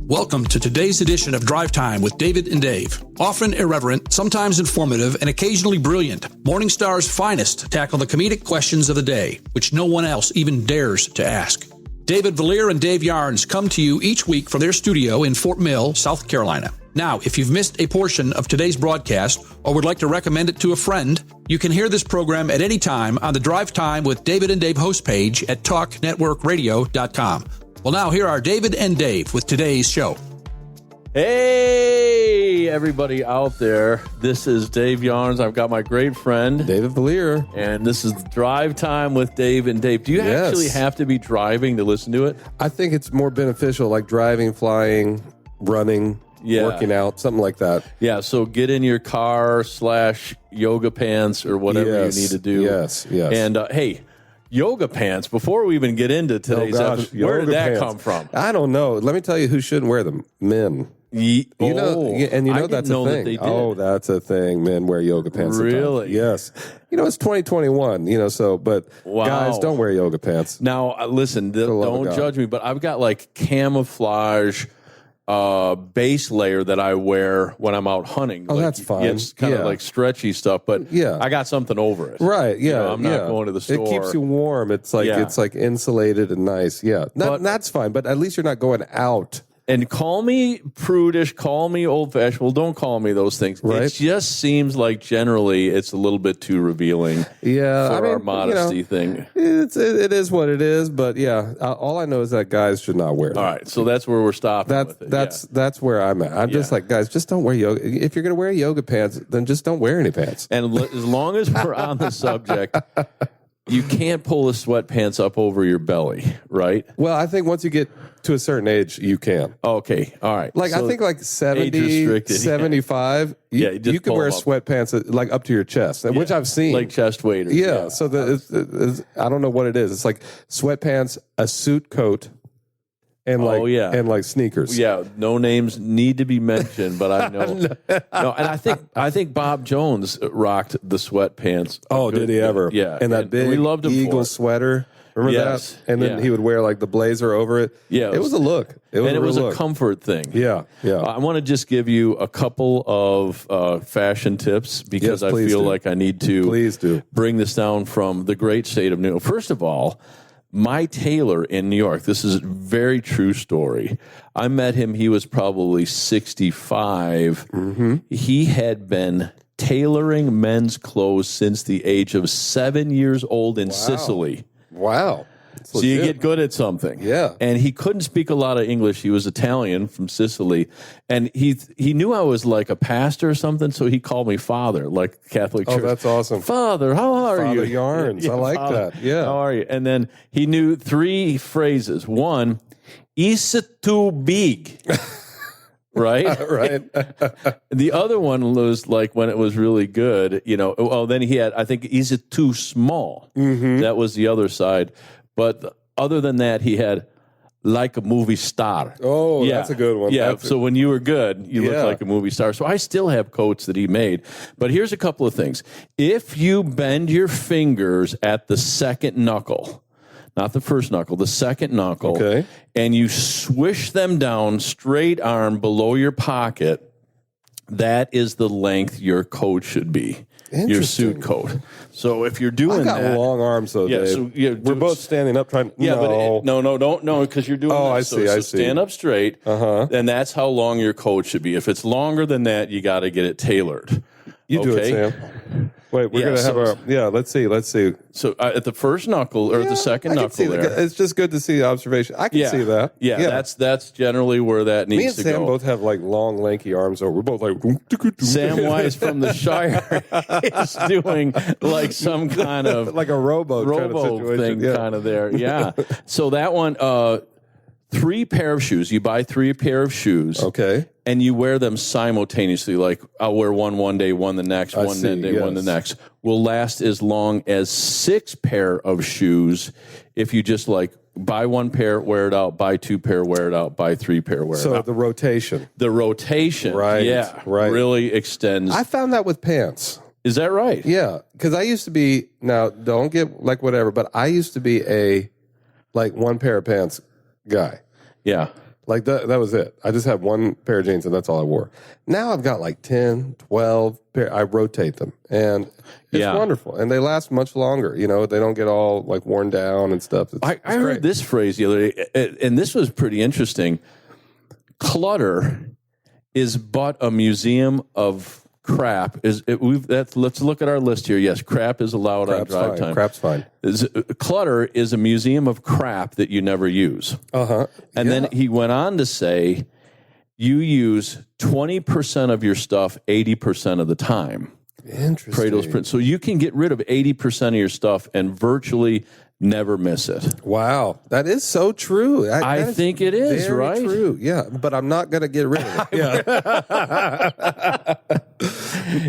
Welcome to today's edition of Drive Time with David and Dave. Often irreverent, sometimes informative, and occasionally brilliant, Morningstar's finest tackle the comedic questions of the day, which no one else even dares to ask. David Vallier and Dave Yarnes come to you each week from their studio in Fort Mill, South Carolina. Now, if you've missed a portion of today's broadcast or would like to recommend it to a friend, you can hear this program at any time on the Drive Time with David and Dave host page at talknetworkradio.com. Well, now here are David and Dave with today's show. Hey, everybody out there. This is Dave Yarnes. I've got my great friend, David Vallier. And this is Drive Time with Dave and Dave. Do you actually have to be driving to listen to it? I think it's more beneficial, like driving, flying, running, working out, something like that. Yeah, so get in your car / yoga pants or whatever you need to do. Yes. And hey, yoga pants, before we even get into today's episode, where did that come from? I don't know. Let me tell you who shouldn't wear them. Men. You know that's a thing. Oh, that's a thing. Men wear yoga pants. Really? Yes. It's 2021, but guys, don't wear yoga pants. Now, listen, don't judge me, but I've got like camouflage base layer that I wear when I'm out hunting. Oh, that's fine. It's kind of like stretchy stuff, but I got something over it. Right, yeah. I'm not going to the store. It keeps you warm. It's like insulated and nice. Yeah. That's fine, but at least you're not going out. And call me prudish, call me old-fashioned. Well, don't call me those things. Right. It just seems like generally it's a little bit too revealing for our modesty thing. It is what it is, but all I know is that guys should not wear them. All right, so that's where we're stopping with it. That's where I'm at. I'm just like, guys, just don't wear yoga. If you're going to wear yoga pants, then just don't wear any pants. And as long as we're on the subject, you can't pull the sweatpants up over your belly, right? Well, I think once you get to a certain age, you can. Okay, all right. I think like 70, 75, you can wear sweatpants like up to your chest, which I've seen. Like chest waders. Yeah, so I don't know what it is. It's like sweatpants, a suit coat, and like sneakers. Yeah, no names need to be mentioned, but I know. No, and I think Bob Jones rocked the sweatpants. Oh, did he ever? Yeah, and that big eagle sweater. Remember that? And then he would wear like the blazer over it. Yeah, it was a look. It was a comfort thing. Yeah. I want to just give you a couple of fashion tips because I feel like I need to bring this down from the great state of New York. First of all, my tailor in New York, this is a very true story. I met him, he was probably 65. Mm-hmm. He had been tailoring men's clothes since the age of 7 years old in Sicily. Wow. So you get good at something. Yeah. And he couldn't speak a lot of English. He was Italian from Sicily. And he knew I was like a pastor or something, so he called me Father, like Catholic Church. Oh, that's awesome. Father, how are you? Father Yarnes. I like that. Yeah. How are you? And then he knew 3 phrases. One, is it too big? Right? Right. The other one was like when it was really good, then he had, I think, is it too small? Mm-hmm. That was the other side. But other than that, he had like a movie star. Oh, that's a good one. Yeah, so when you were good, you looked like a movie star. So I still have coats that he made. But here's a couple of things. If you bend your fingers at the second knuckle, not the first knuckle, the second knuckle, and you swish them down straight arm below your pocket, that is the length your coat should be. Your suit coat. So if you're doing that, I've got long arms though, Dave. So, we're both standing up trying. But don't because you're doing. Oh, that. I see. So stand up straight. And that's how long your coat should be. If it's longer than that, you got to get it tailored. You do it, Sam. Wait, we're gonna have our. Yeah, let's see. So at the first knuckle or the second knuckle, it's just good to see the observation. I can see that. Yeah, that's generally where that needs to go. Me and Sam both have like long, lanky arms. We're both like. Sam Wise from the Shire is doing like some kind of like a robo thing, kind of there. Yeah. So that one. 3 pair of shoes. You buy 3 pair of shoes. Okay. And you wear them simultaneously. Like I'll wear one day, one the next, one the next. Will last as long as 6 pair of shoes if you just like buy 1 pair, wear it out, buy 2 pair, wear it out, buy 3 pair, wear it out. So the rotation. Right. Yeah. Right. Really extends. I found that with pants. Is that right? Yeah. Because I used to be, now don't get like whatever, but I used to be a like 1 pair of pants guy. Yeah. Like that was it. I just had one pair of jeans and that's all I wore. Now I've got like 10, 12 pair. I rotate them and it's wonderful. And they last much longer. You know, they don't get all like worn down and stuff. I heard this phrase the other day, and this was pretty interesting. Clutter is but a museum of crap. Let's look at our list here. Yes, crap is allowed on DriveTime. Crap's fine. Clutter is a museum of crap that you never use. And then he went on to say, you use 20% of your stuff 80% of the time. Interesting. Pareto's Principle. So you can get rid of 80% of your stuff and virtually never miss it. Wow, that is so true. I think it is very right. True, yeah. But I'm not going to get rid of it.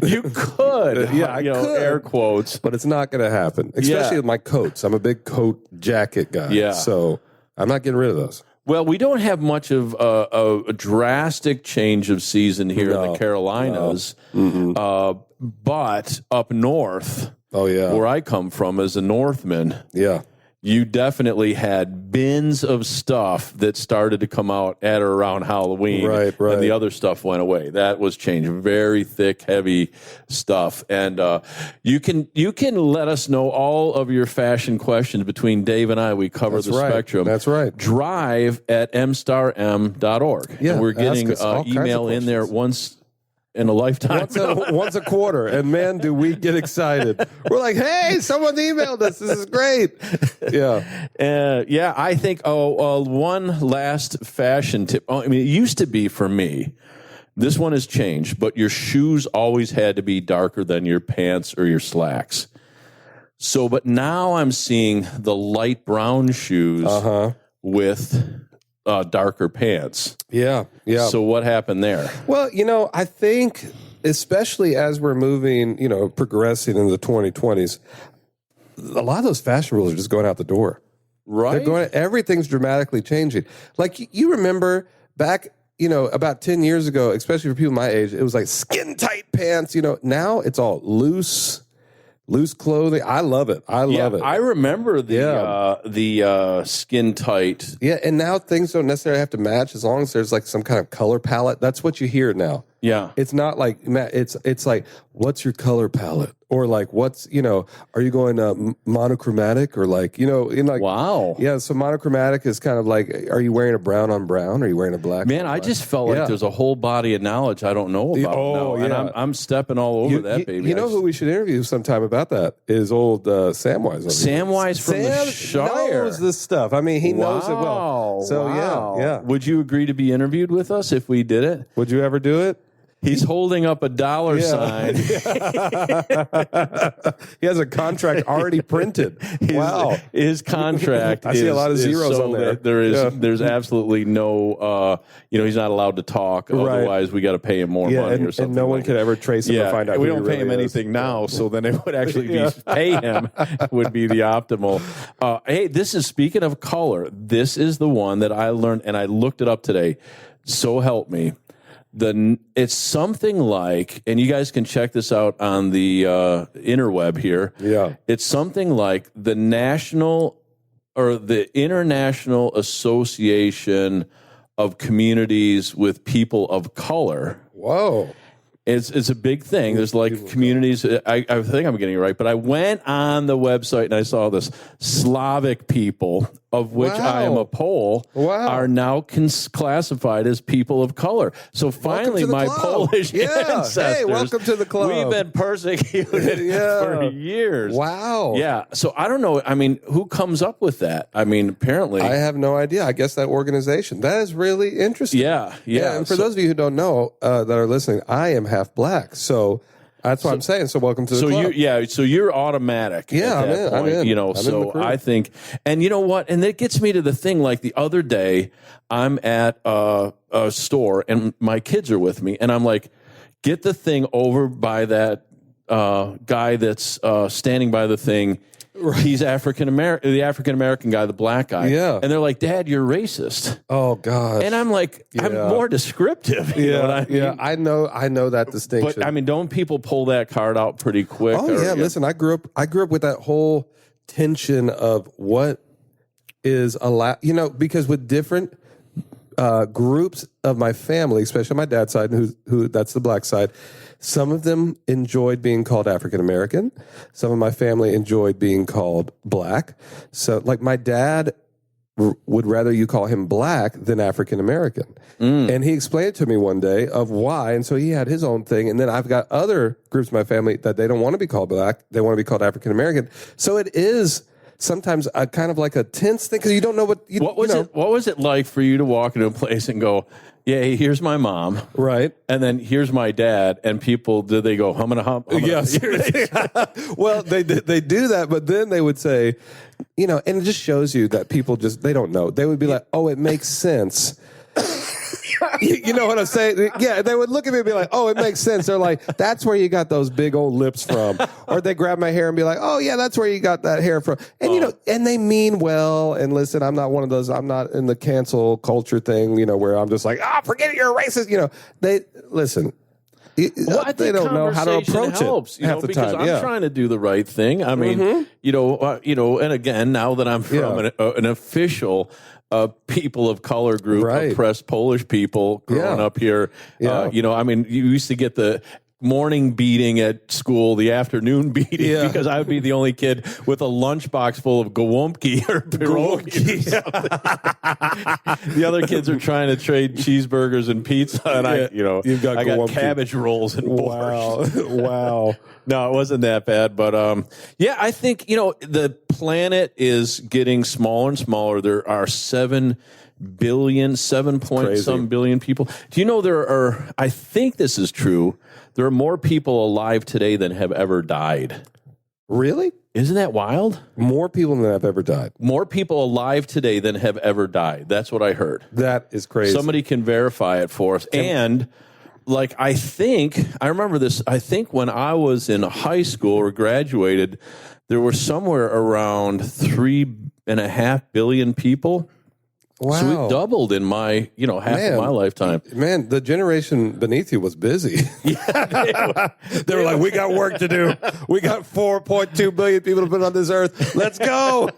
You could, I could. Air quotes, but it's not going to happen. Especially with my coats. I'm a big coat jacket guy. Yeah. So I'm not getting rid of those. Well, we don't have much of a drastic change of season here in the Carolinas, but up north. Oh, yeah. Where I come from as a Northman. Yeah. You definitely had bins of stuff that started to come out at or around Halloween. Right. And the other stuff went away. That was changed. Very thick, heavy stuff. And you can let us know all of your fashion questions between Dave and I. We cover the spectrum. That's right. Drive at mstarm.org. Yeah. And we're getting email in there once in a lifetime. Once a quarter. And man, do we get excited. We're like, hey, someone emailed us. This is great. Yeah. I think, one last fashion tip. It used to be for me, this one has changed, but your shoes always had to be darker than your pants or your slacks. So, but now I'm seeing the light brown shoes with darker pants. Yeah. So what happened there? Well, I think especially as we're moving, progressing into the 2020s, a lot of those fashion rules are just going out the door. Right. Everything's dramatically changing. Like you remember back, about 10 years ago, especially for people my age, it was like skin tight pants, now it's all loose clothing. I love it. I love it. I remember the skin tight. Yeah, and now things don't necessarily have to match as long as there's like some kind of color palette. That's what you hear now. Yeah. It's not like it's like, what's your color palette? Or like, what's, are you going monochromatic or like, wow. Yeah, so monochromatic is kind of like, are you wearing a brown on brown? Or are you wearing a black? Man, I just felt like there's a whole body of knowledge I don't know about now. Yeah. And I'm stepping all over that, baby. You know who we should interview sometime about that is old Samwise. Samwise from the Shire. Knows this stuff. I mean, he knows it well. So yeah. Would you agree to be interviewed with us if we did it? Would you ever do it? He's holding up a dollar sign. He has a contract already printed. Wow. His contract I see a lot of zeros on there. There's absolutely no, he's not allowed to talk. Right. Otherwise, we got to pay him more money or something. And no one could ever trace him or find out. We don't pay him anything now, so then it would actually be pay him would be the optimal. Hey, this is, speaking of color, this is the one that I learned, and I looked it up today. So help me. It's something like, and you guys can check this out on the interweb here. Yeah. It's something like the National or the International Association of Communities with People of Color. Whoa. It's a big thing. There's like communities. I think I'm getting it right, but I went on the website and I saw this Slavic people, of which I am a Pole, are now classified as people of color. So finally, my Polish ancestors. Hey, welcome to the club. We've been persecuted for years. Wow. Yeah. So I don't know. I mean, who comes up with that? I mean, apparently, I have no idea. I guess that organization. That is really interesting. Yeah. And for those of you who don't know that are listening, I am half black, so that's what I'm saying. So welcome to the club. So you're automatic. Yeah, I'm in. So I think, and you know what? And that gets me to the thing. Like the other day, I'm at a store and my kids are with me, and I'm like, get the thing over by that guy that's standing by the thing. Right. He's the African American guy, the black guy. Yeah. And they're like, Dad, you're racist. Oh, gosh. And I'm like, I'm more descriptive. You know what I mean? Yeah, I know that distinction. But I mean, don't people pull that card out pretty quick? Oh, yeah. Listen, I grew up with that whole tension of what is allowed, because with different groups of my family, especially my dad's side, who that's the black side. Some of them enjoyed being called African American. Some of my family enjoyed being called black. So, like, my dad would rather you call him black than African American. And he explained to me one day of why. And so he had his own thing. And then I've got other groups of my family that they don't want to be called black. They want to be called African American. So it is sometimes a kind of like a tense thing because you don't know what What was it like for you to walk into a place and go, yeah, here's my mom. Right. And then here's my dad. And people, did they go, hum and a hump? Yeah, seriously. Well, they do that, but then they would say, and it just shows you that people they don't know. They would be like, oh, it makes sense. You know what I'm saying? Yeah, they would look at me and be like, oh, it makes sense. They're like, that's where you got those big old lips from. Or they grab my hair and be like, oh, yeah, that's where you got that hair from. And, and they mean well. And listen, I'm not one of those, I'm not in the cancel culture thing, where I'm just like, forget it, you're a racist. They, listen. Well, I think they don't know how to approach helps, it half the because time. I'm trying to do the right thing. I mean, and again, now that I'm from an official people of color group, oppressed Polish people growing up here, I mean, you used to get the morning beating at school, the afternoon beating, because I would be the only kid with a lunchbox full of gołąbki or pierogi. The other kids are trying to trade cheeseburgers and pizza, and I got cabbage rolls and borscht. Wow. No, it wasn't that bad, but I think the planet is getting smaller and smaller. There are 7 point some billion people. Do you know there are? I think this is true. There are more people alive today than have ever died. Really? Isn't that wild? More people than have ever died. More people alive today than have ever died. That's what I heard. That is crazy. Somebody can verify it for us. And I remember this. I think when I was in high school or graduated, there were somewhere around 3.5 billion people. Wow. So we've doubled in my, half of my lifetime. Man, the generation beneath you was busy. They were like, we got work to do. We got 4.2 billion people to put on this earth. Let's go.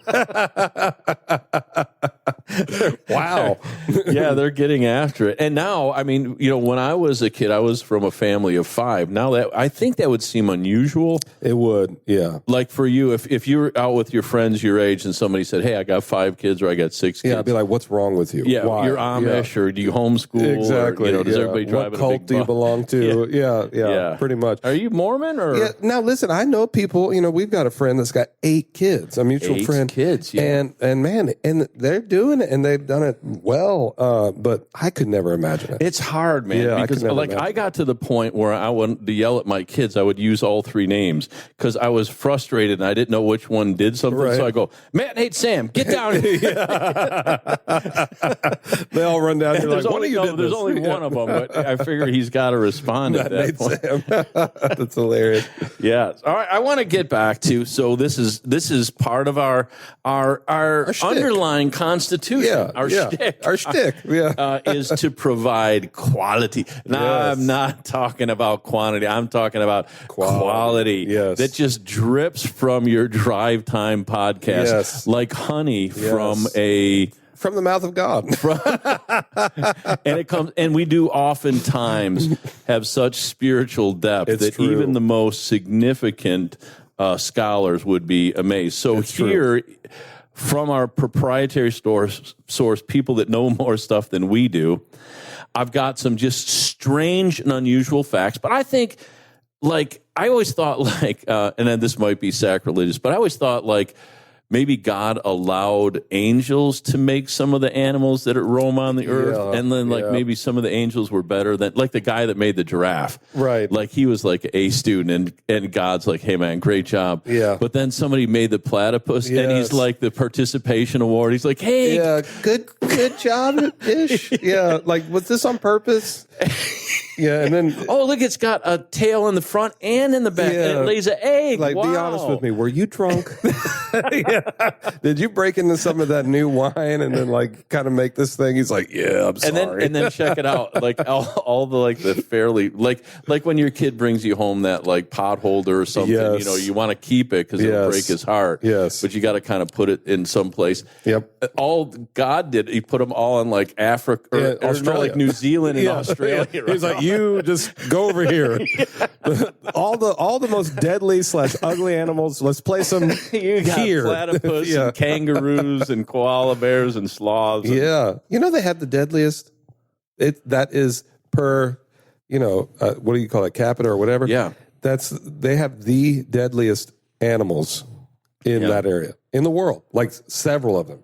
Wow. Yeah, they're getting after it. And now, I mean, when I was a kid, I was from a family of 5. Now I think that would seem unusual. It would, yeah. Like for you, if you were out with your friends your age and somebody said, hey, I got 5 kids or I got 6 kids. Yeah, I'd be like, what's wrong with you? Yeah, why? You're Amish or do you homeschool? Exactly. Or, does everybody drive what cult do you belong to? Yeah, pretty much. Are you Mormon or? Yeah. Now listen, I know people. We've got a friend that's got 8 kids, a mutual 8 friend. Kids, yeah. And man, and they're doing it, and they've done it well. But I could never imagine it. It's hard, man. Yeah, because I got to the point where I wanted to yell at my kids. I would use all 3 names because I was frustrated and I didn't know which one did something. Right. So I go, Matt hates Sam. Get down here. They all run down. There's only one of them, but I figure he's got to respond at that point. That's hilarious. Yeah. All right. I want to get back to. So this is part of our underlying constitution. Our shtick. Yeah. Is to provide quality. Now I'm not talking about quantity. I'm talking about quality. Yes. That just drips from your DriveTime podcast like honey from the mouth of God. And it comes, and we do oftentimes have such spiritual depth that even the most significant scholars would be amazed. So from our proprietary source, people that know more stuff than we do, I've got some just strange and unusual facts. But I think, I always thought, and then this might be sacrilegious, but I always thought, maybe God allowed angels to make some of the animals that roam on the earth. And then maybe some of the angels were better than the guy that made the giraffe. Right. He was a student and God's like, hey man, great job. Yeah. But then somebody made the platypus and he's the participation award. He's like, hey. Yeah, good job ish. Yeah. Was this on purpose? Yeah, and then oh, look, it's got a tail in the front and in the back, and it lays an egg. Like, wow. Be honest with me. Were you drunk? Did you break into some of that new wine and then like kind of make this thing? He's like, yeah, I'm sorry. And then check it out, like all the like the fairly like when your kid brings you home that like pot holder or something, Yes. you know, you want to keep it because it'll break his heart. Yes, but you got to kind of put it in some place. Yep. All God did, he put them all in like Africa or Australia, like New Zealand and Australia. Yeah. He's like, you just go over here. all the most deadly / ugly animals. Let's play some you got here. Platypus and kangaroos and koala bears and sloths. Yeah, you know they have the deadliest. That is per, what do you call it, capita or whatever? Yeah, they have the deadliest animals in that area in the world, like several of them.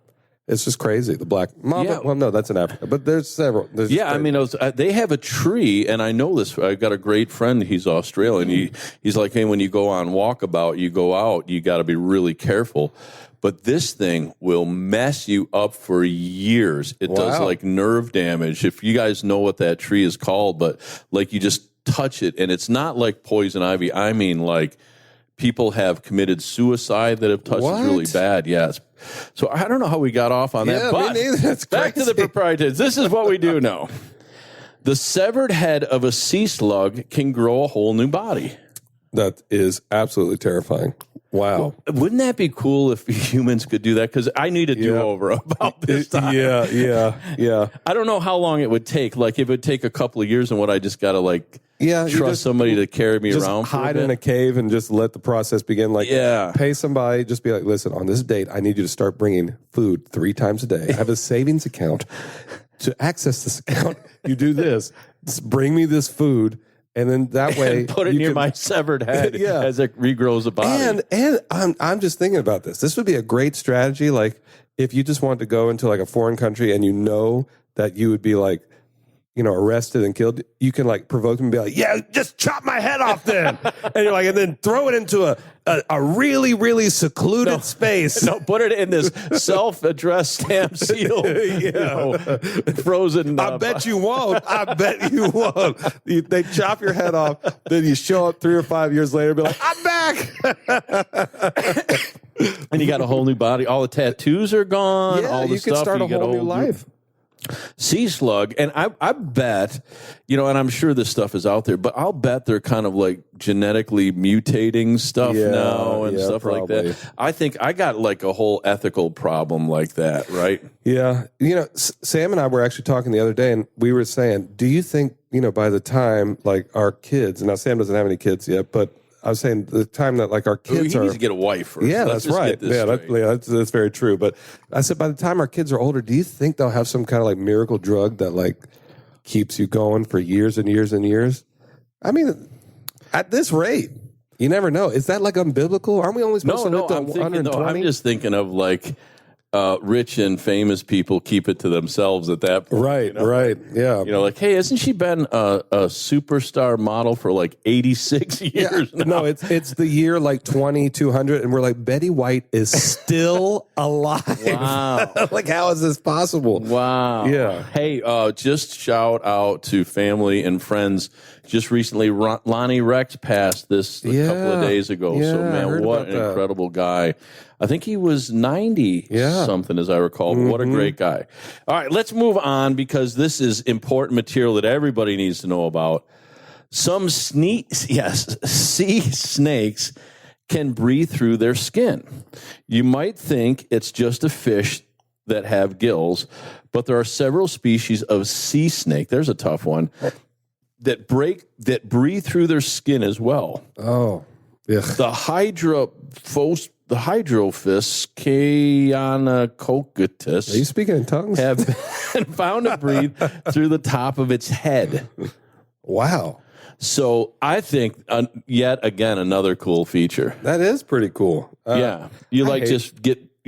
It's just crazy. The black mamba. Yeah. Well, no, that's in Africa, but there's several. I mean, they have a tree, and I know this. I've got a great friend. He's Australian. He's like, hey, when you go on walkabout, you go out, you got to be really careful. But this thing will mess you up for years. It does like nerve damage. If you guys know what that tree is called, but like you just touch it, and it's not like poison ivy. I mean, like people have committed suicide that have touched it really bad. Yes. So I don't know how we got off on that. But me neither. That's back to the proprietors. This is what we do know. The severed head of a sea slug can grow a whole new body. That is absolutely terrifying. Wow. Wouldn't that be cool if humans could do that? Because I need a do-over about this time. Yeah. I don't know how long it would take. Like, if it would take a couple of years and what I just got to, like, trust somebody to carry me around for hide in a cave and just let the process begin. Like, pay somebody, just be like, listen, on this date, I need you to start bringing food 3 times a day. I have a savings account. To access this account, you do this. Just bring me this food. And then that way, and put it near my severed head as it regrows a body. And I'm just thinking about this. This would be a great strategy. Like if you just wanted to go into like a foreign country and you know that you would be like, arrested and killed, you can like provoke them and be like, yeah, just chop my head off then. And you're like, and then throw it into a really, really secluded space. No, put it in this self-addressed stamp seal. Frozen. I bet you won't. They chop your head off. Then you show up 3 or 5 years later and be like, I'm back. And you got a whole new body. All the tattoos are gone. Yeah, all the you can start a whole new life. Sea slug, and I bet, and I'm sure this stuff is out there, but I'll bet they're kind of like genetically mutating stuff now and stuff probably. Like that. I think I got like a whole ethical problem like that, right? Yeah. Sam and I were actually talking the other day, and we were saying, do you think, by the time like our kids, and now Sam doesn't have any kids yet, but I was saying the time that like our kids he needs to get a wife first. Yeah, that's right. That's very true. But I said by the time our kids are older, do you think they'll have some kind of like miracle drug that like keeps you going for years and years and years? I mean, at this rate, you never know. Is that like unbiblical? Aren't we only supposed to live to 120? I'm just thinking of like rich and famous people keep it to themselves at that point. Right. Yeah. Like, hey, hasn't she been a superstar model for like 86 years now? No, it's the year like 2200, and we're like, Betty White is still alive. Wow. Like, how is this possible? Wow. Yeah. Hey, just shout out to family and friends. Just recently, Lonnie Rex passed this a couple of days ago. Yeah, so, man, what an incredible guy. I think he was 90 something, as I recall. Mm-hmm. What a great guy. All right, let's move on because this is important material that everybody needs to know about. Some sea snakes can breathe through their skin. You might think it's just a fish that have gills, but there are several species of sea snake. There's a tough one. That breathe through their skin as well. Oh, yeah. The hydrophis Caeanococcus. Are you speaking in tongues? Have been found to breathe through the top of its head. Wow. So I think yet again another cool feature. That is pretty cool. You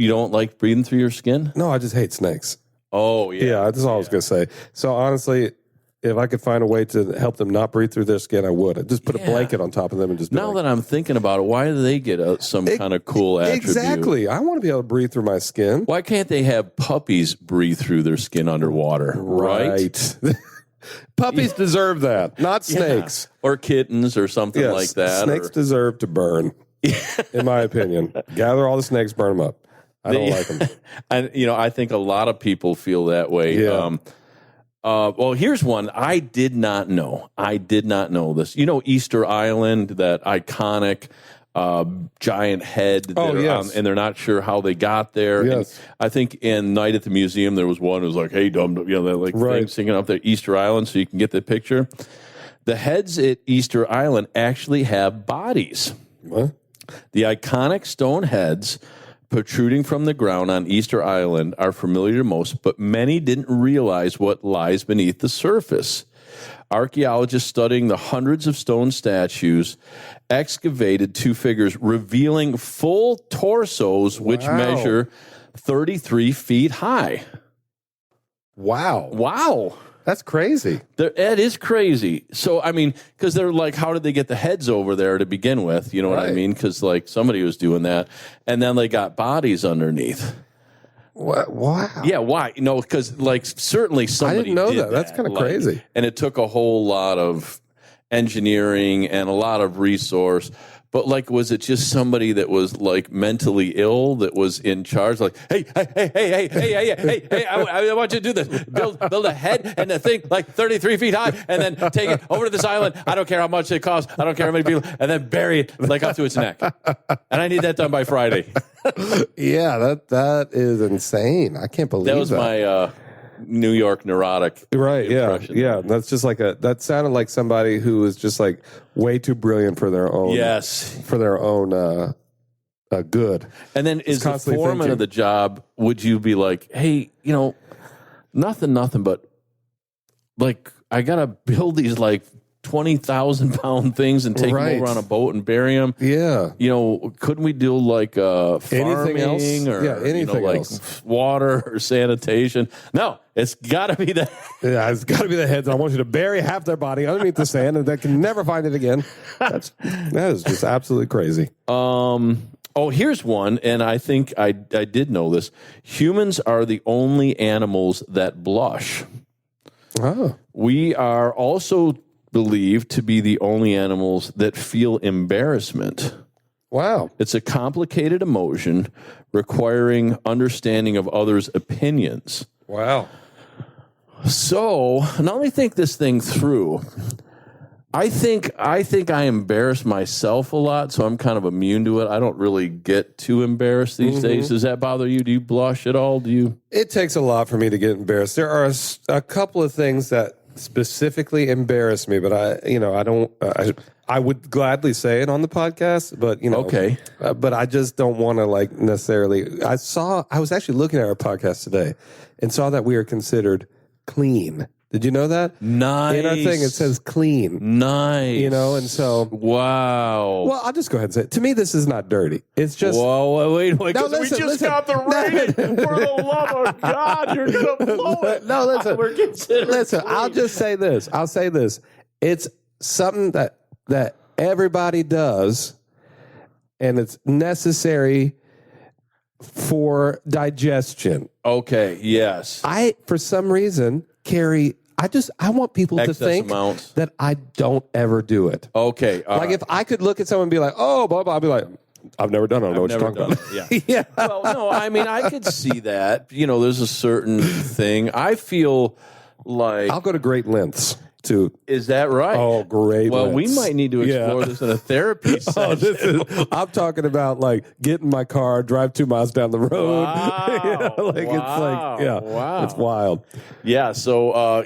don't like breathing through your skin? No, I just hate snakes. Oh yeah. Yeah, that's all I was gonna say. So honestly, if I could find a way to help them not breathe through their skin, I would. I'd just put a blanket on top of them and just be now that I'm thinking about it, why do they get some kind of cool attribute? Exactly. I want to be able to breathe through my skin. Why can't they have puppies breathe through their skin underwater? Right? Puppies deserve that, not snakes. Or kittens or something like that. Snakes deserve to burn, in my opinion. Gather all the snakes, burn them up. I don't like them. And, I think a lot of people feel that way. Yeah. Well, here's one I did not know. I did not know this. Easter Island, that iconic giant head. And they're not sure how they got there. Yes. And I think in Night at the Museum, there was one who was like, hey, dum dum, they're like thing singing up there, Easter Island, so you can get the picture. The heads at Easter Island actually have bodies. What? The iconic stone heads protruding from the ground on Easter Island are familiar to most, but many didn't realize what lies beneath the surface. Archaeologists studying the hundreds of stone statues excavated two figures, revealing full torsos which measure 33 feet high. Wow. That's crazy. That is crazy. So, because they're like, how did they get the heads over there to begin with? You know what I mean? Because, somebody was doing that. And then they got bodies underneath. What? Wow. Yeah, why? Because, certainly somebody I didn't know did that. That's kind of crazy. And it took a whole lot of engineering and a lot of resource. But, was it just somebody that was, mentally ill that was in charge? Like, hey, I want you to do this. Build a head and a thing, 33 feet high, and then take it over to this island. I don't care how much it costs. I don't care how many people. And then bury it, up to its neck. And I need that done by Friday. Yeah, that is insane. I can't believe that. That was my New York neurotic. Right, impression. Yeah. That's just that sounded like somebody who was just way too brilliant for their own. Yes. For their own good. And then is the foreman of the job, would you be like, hey, nothing, but I got to build these 20,000-pound things and take them over on a boat and bury them. Yeah. Couldn't we do anything else? Or anything else. Water or sanitation? No, it's got to be the it's got to be the heads. I want you to bury half their body underneath the sand, and they can never find it again. That is just absolutely crazy. Oh, here's one, and I think I did know this. Humans are the only animals that blush. Oh. We are also believed to be the only animals that feel embarrassment. Wow. It's a complicated emotion requiring understanding of others' opinions. Wow. So, now let me think this thing through. I think I embarrass myself a lot, so I'm kind of immune to it. I don't really get too embarrassed these days. Does that bother you? Do you blush at all? It takes a lot for me to get embarrassed. There are a couple of things that specifically embarrass me, but I don't. I would gladly say it on the podcast, but okay. But I just don't want to necessarily. I was actually looking at our podcast today and saw that we are considered clean. Did you know that? Nice. In our thing, it says clean. Nice. And so. Wow. Well, I'll just go ahead and say it. To me, this is not dirty. It's just. Whoa, wait. No, listen, we just got the rating. For the love of God, you're going to blow it. No, listen. We're considered Listen, clean. I'll just say this. I'll say this. It's something that everybody does, and it's necessary for digestion. Okay, yes. For some reason, carry. I want people Excess to think amounts. that I don't ever do it. Okay. If I could look at someone and be like, oh, blah, blah, I'd be like, I've never done it. I don't know what you're talking about. Yeah. Yeah. Well, no, I could see that. There's a certain thing. I feel like. I'll go to great lengths to. Is that right? Oh, great. Well, lengths. we might need to explore this in a therapy session. I'm talking about get in my car, drive 2 miles down the road. Wow. Wow. It's wild. Yeah. So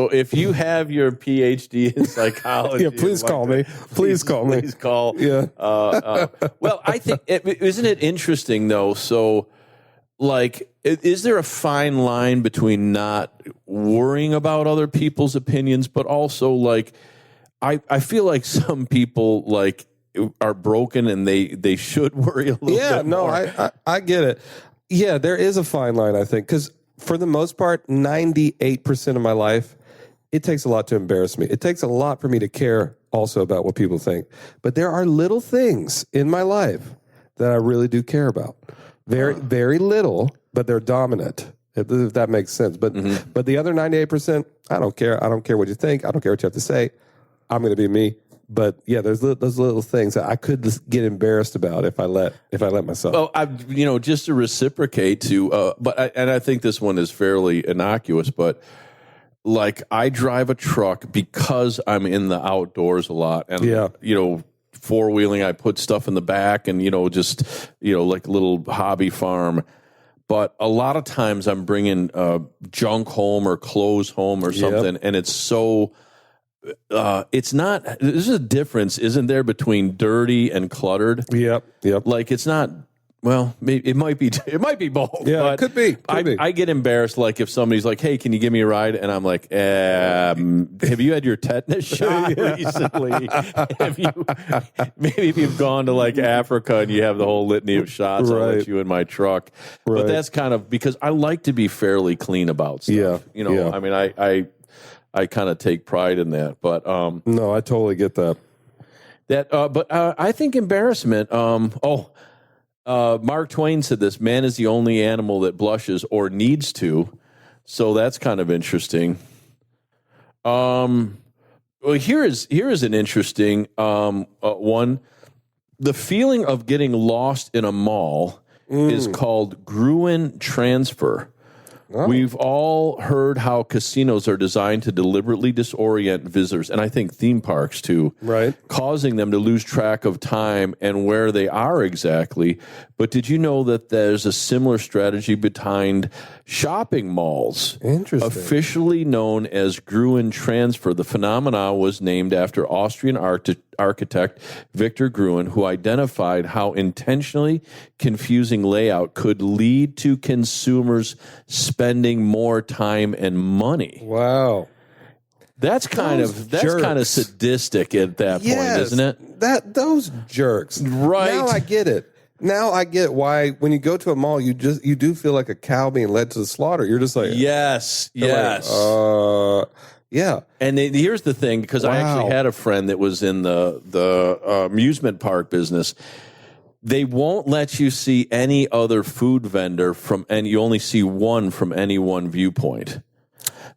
if you have your PhD in psychology, please call me. Please call me. Please call. Yeah. Well, I think isn't it interesting though? So, is there a fine line between not worrying about other people's opinions, but also I feel like some people are broken and they should worry a little bit. Yeah, no, I get it. Yeah, there is a fine line, I think, because for the most part, 98% of my life, it takes a lot to embarrass me. It takes a lot for me to care also about what people think. But there are little things in my life that I really do care about. Very, very little, but they're dominant. if that makes sense. But the other 98%, I don't care. I don't care what you think. I don't care what you have to say. I'm going to be me. But yeah, there's those little things that I could just get embarrassed about if I let myself. Well, just to reciprocate to, I think this one is fairly innocuous, but like I drive a truck because I'm in the outdoors a lot, and four-wheeling, I put stuff in the back, and like a little hobby farm. But a lot of times I'm bringing junk home or clothes home or something, and it's so. It's not. There's a difference, isn't there, between dirty and cluttered? Yep. Like it's not. Well, it might be. It might be both. Yeah, but it could be. I get embarrassed, like if somebody's like, "Hey, can you give me a ride?" And I'm like, "Have you had your tetanus shot recently? Maybe if you've gone to like Africa and you have the whole litany of shots, I'll let you in my truck." Right. But that's kind of because I like to be fairly clean about stuff. Yeah. I mean, I kind of take pride in that, but no, I totally get that. But I think embarrassment. Mark Twain said this: "Man is the only animal that blushes or needs to." So that's kind of interesting. Well, here is an interesting one. The feeling of getting lost in a mall is called Gruen transfer. Oh. We've all heard how casinos are designed to deliberately disorient visitors, and I think theme parks too, right? Causing them to lose track of time and where they are exactly. But did you know that there's a similar strategy behind shopping malls? Interesting. Officially known as Gruen transfer, the phenomenon was named after Austrian architect Victor Gruen, who identified how intentionally confusing layout could lead to consumers spending more time and money. Wow. That's kind of sadistic at that point, isn't it? Those jerks. Right. Now I get it. Now I get why when you go to a mall, you do feel like a cow being led to the slaughter. You're just like, yes. Like, yeah. And here's the thing, because I actually had a friend that was in the amusement park business. They won't let you see any other food vendor and you only see one from any one viewpoint.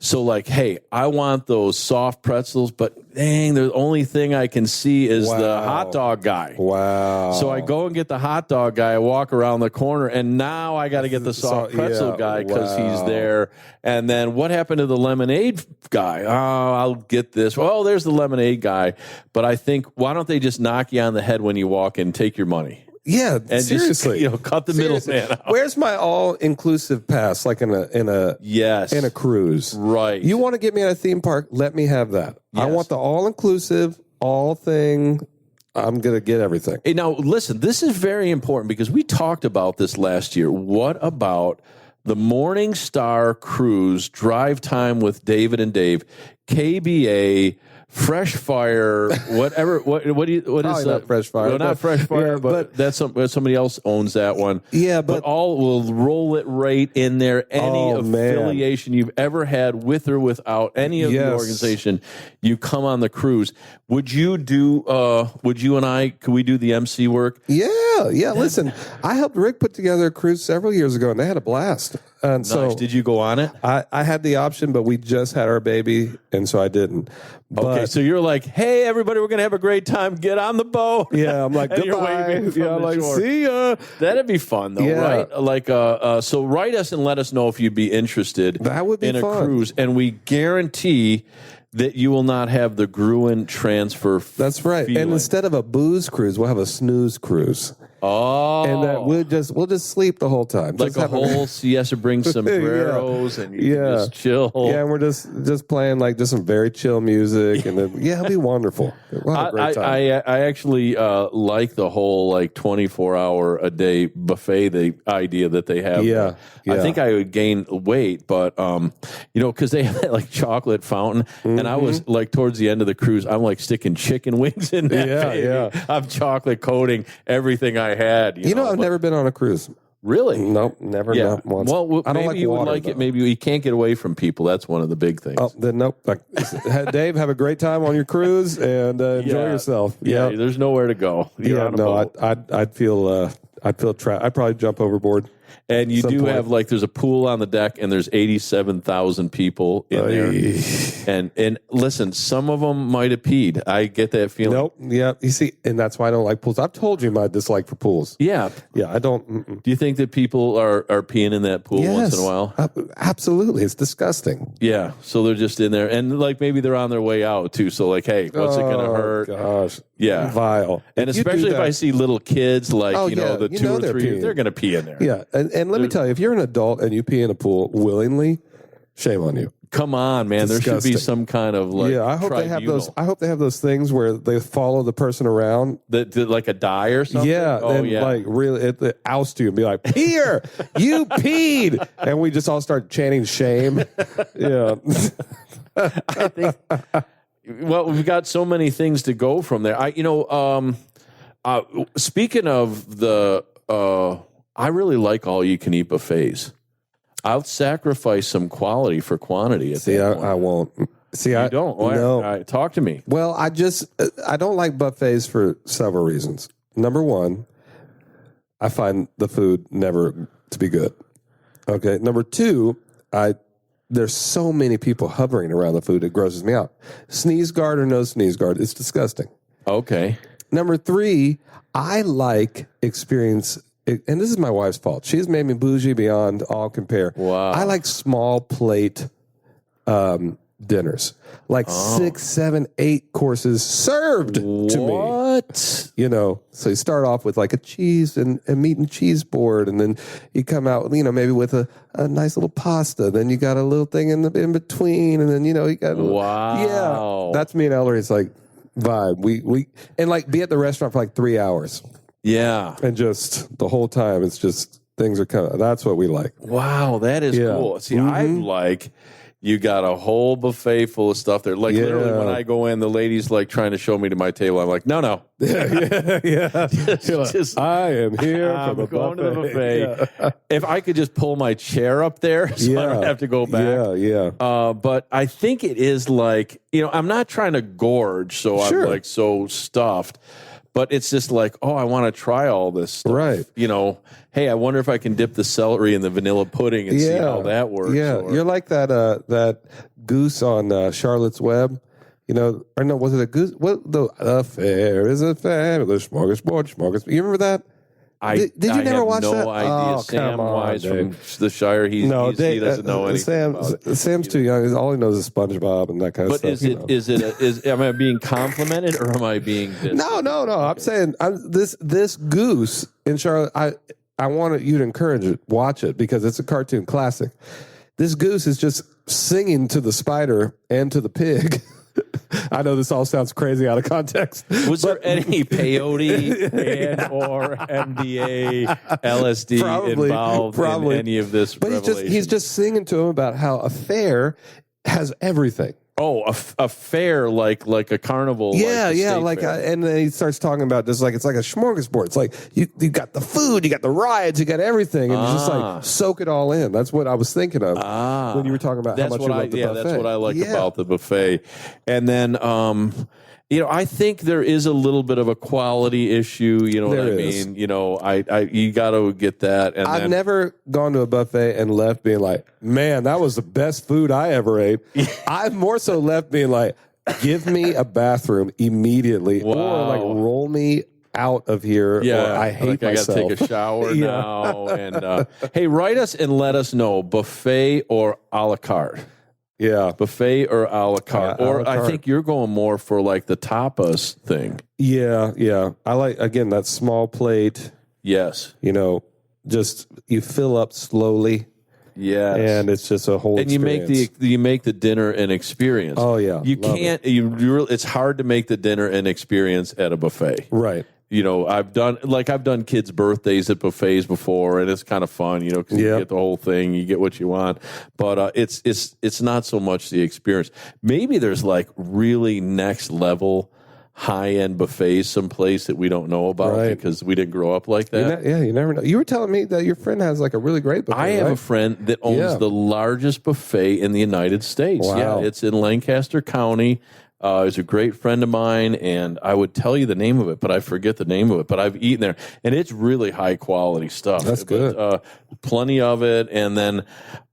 So like, hey, I want those soft pretzels, but dang, the only thing I can see is the hot dog guy. Wow. So I go and get the hot dog guy, I walk around the corner, and now I got to get the soft pretzel guy because he's there. And then what happened to the lemonade guy? Oh, I'll get this. Well, there's the lemonade guy. But I think, why don't they just knock you on the head when you walk in, take your money? Yeah, and seriously, just, cut the middleman out. Where's my all-inclusive pass? Like in a cruise, right? You want to get me at a theme park? Let me have that. Yes. I want the all-inclusive, all thing. I'm gonna get everything. Hey, now listen, this is very important because we talked about this last year. What about the Morningstar cruise DriveTime with David and Dave, KBA? Fresh Fire, whatever. What is not Fresh Fire? Well, not Fresh Fire, but that's somebody else owns that one. Yeah, but all will roll it right in there. Any affiliation you've ever had with or without any of the organization, you come on the cruise. Would you do? Would you and I? Could we do the MC work? Yeah. Listen, I helped Rick put together a cruise several years ago, and they had a blast. And nice. So did you go on it? I had the option, but we just had our baby, and so I didn't. Okay, so you're like, hey, everybody, we're going to have a great time. Get on the boat. Yeah, I'm like, goodbye. I'm like, shore. See ya. That'd be fun, though, right? Like, so write us and let us know if you'd be interested in a cruise. And we guarantee that you will not have the Gruen transfer That's right. feeling. And instead of a booze cruise, we'll have a snooze cruise. Oh, and that we'll just sleep the whole time, like a whole siesta. Bring sombreros and you can just chill. Yeah, and we're just playing like just some very chill music, and then it'll be wonderful. We'll have a great time. I actually like the whole like 24-hour a day buffet. The idea that they have. Yeah. I think I would gain weight, but because they have that like chocolate fountain, and I was like towards the end of the cruise, I'm like sticking chicken wings in that. Yeah. I'm chocolate coating everything I had. I've never been on a cruise. Really? Nope, never. Yeah. Not once. Well, I don't maybe like you water, would like though. it. Maybe you can't get away from people. That's one of the big things. Oh, then nope. Dave, have a great time on your cruise and enjoy yourself. Yeah, there's nowhere to go. I'd feel trapped. I'd probably jump overboard. And you do have there's a pool on the deck, and there's 87,000 people in there. And listen, some of them might have peed. I get that feeling. Nope. Yeah. You see, and that's why I don't like pools. I've told you my dislike for pools. Yeah. Yeah. I don't. Do you think that people are peeing in that pool once in a while? Absolutely. It's disgusting. Yeah. So they're just in there, and maybe they're on their way out too. So hey, what's it going to hurt? Gosh. Yeah. Vile. And especially if I see little kids, the 2 or 3, they're going to pee in there. Yeah. And let me tell you, if you're an adult and you pee in a pool willingly, shame on you. Come on, man. Disgusting. There should be some kind of I hope tribunal. they have those. I hope they have those things where they follow the person around, like a die or something. Yeah, really, it oust you and be like, "Here, you peed," and we just all start chanting shame. Yeah, I think. Well, we've got so many things to go from there. Speaking of the, I really like all you can eat buffets. I'll sacrifice some quality for quantity. I won't. See, I don't. No. All right, talk to me. Well, I don't like buffets for several reasons. Number one, I find the food never to be good. Okay. Number two, there's so many people hovering around the food, it grosses me out. Sneeze guard or no sneeze guard, it's disgusting. Okay. Number three, I like experience. And this is my wife's fault. She's made me bougie beyond all compare. Wow. I like small plate dinners, 6, 7, 8 courses served to me. What? So you start off with a cheese and meat and cheese board, and then you come out, maybe with a nice little pasta. Then you got a little thing in between, and then you got. Wow. Yeah, that's me and Ellery. It's vibe. We and be at the restaurant for 3 hours. Yeah. And just the whole time, it's just things are coming. That's what we like. Wow, that is cool. See, I you got a whole buffet full of stuff there. Literally, when I go in, the lady's trying to show me to my table. I'm like, no. Yeah. Just, I am here I'm for the going buffet. to the buffet. Yeah. If I could just pull my chair up there so I don't have to go back. Yeah. But I think it is I'm not trying to gorge, so I'm so stuffed. But it's just I want to try all this stuff. Right. Hey, I wonder if I can dip the celery in the vanilla pudding and see how that works. Yeah, you're like that goose on Charlotte's Web. Or no, was it a goose? What the affair is a fabulous smorgasbord. You remember that? Did you never watch that? No idea. Sam Wise from the Shire. He doesn't know anything. Sam's too young. All he knows is SpongeBob and that kind of stuff. But am I being complimented or am I being dissed? No. I'm saying this goose in Charlotte. I want you to encourage it. Watch it because it's a cartoon classic. This goose is just singing to the spider and to the pig. I know this all sounds crazy out of context. Was there any peyote and or MDA, LSD involved in any of this revelation? He's just singing to him about how a fair has everything. Oh, a fair like a carnival. Yeah, and then he starts talking about this it's like a smorgasbord. It's you got the food, you got the rides, you got everything, and you just soak it all in. That's what I was thinking of when you were talking about how much you love the buffet. That's what I like about the buffet. And then I think there is a little bit of a quality issue. You know what I mean? You got to get that. And I've never gone to a buffet and left being like, man, that was the best food I ever ate. I've more so left being like, give me a bathroom immediately, or roll me out of here. Yeah, or I hate myself. I got to take a shower now. And hey, write us and let us know, buffet or a la carte. Yeah. Buffet or a la carte. Or I think you're going more for the tapas thing. Yeah. I like, again, that small plate. Yes. Just you fill up slowly. Yes. And it's just a whole experience. You make the dinner an experience. Oh, yeah. You can't, it's hard to make the dinner an experience at a buffet. Right. I've done kids' birthdays at buffets before, and it's kind of fun, because you get the whole thing, you get what you want. But it's not so much the experience. Maybe there's really next level high end buffets someplace that we don't know about because we didn't grow up like that. You never know. You were telling me that your friend has a really great buffet. I have a friend that owns the largest buffet in the United States. Wow. Yeah, it's in Lancaster County. He's a great friend of mine, and I would tell you the name of it, but I forget the name of it. But I've eaten there, and it's really high quality stuff. That's good. But, plenty of it, and then